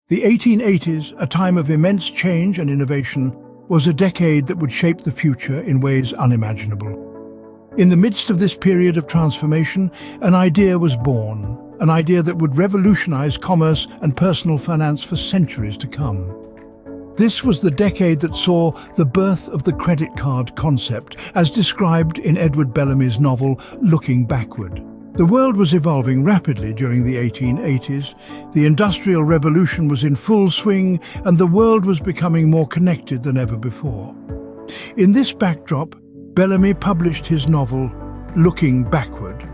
The 1880s, a time of immense change and innovation, was a decade that would shape the future in ways unimaginable. In the midst of this period of transformation, an idea was born, an idea that would revolutionize commerce and personal finance for centuries to come. This was the decade that saw the birth of the credit card concept, as described in Edward Bellamy's novel Looking Backward. The world was evolving rapidly during the 1880s. The Industrial Revolution was in full swing, and the world was becoming more connected than ever before. In this backdrop, Bellamy published his novel, Looking Backward.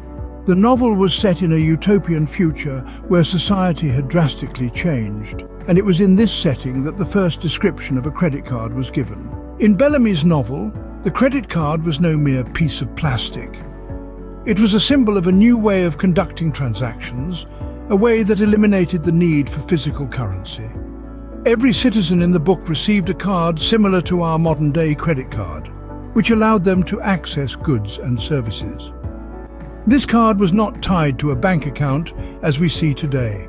The novel was set in a utopian future where society had drastically changed, and it was in this setting that the first description of a credit card was given. In Bellamy's novel, the credit card was no mere piece of plastic. It was a symbol of a new way of conducting transactions, a way that eliminated the need for physical currency. Every citizen in the book received a card similar to our modern-day credit card, which allowed them to access goods and services. This card was not tied to a bank account as we see today.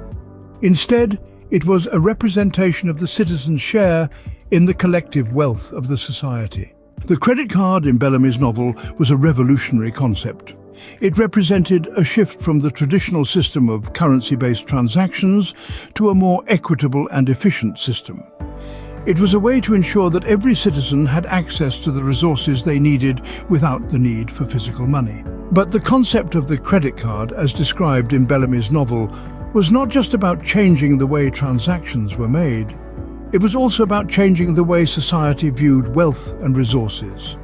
Instead, it was a representation of the citizen's share in the collective wealth of the society. The credit card in Bellamy's novel was a revolutionary concept. It represented a shift from the traditional system of currency-based transactions to a more equitable and efficient system. It was a way to ensure that every citizen had access to the resources they needed without the need for physical money. But the concept of the credit card, as described in Bellamy's novel, was not just about changing the way transactions were made. It was also about changing the way society viewed wealth and resources.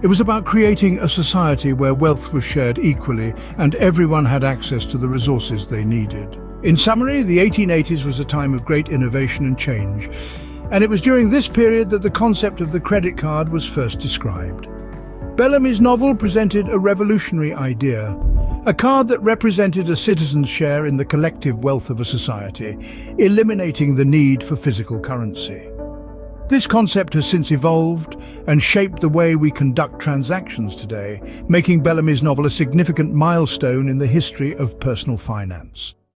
It was about creating a society where wealth was shared equally and everyone had access to the resources they needed. In summary, the 1880s was a time of great innovation and change, and it was during this period that the concept of the credit card was first described. Bellamy's novel presented a revolutionary idea, a card that represented a citizen's share in the collective wealth of a society, eliminating the need for physical currency. This concept has since evolved and shaped the way we conduct transactions today, making Bellamy's novel a significant milestone in the history of personal finance.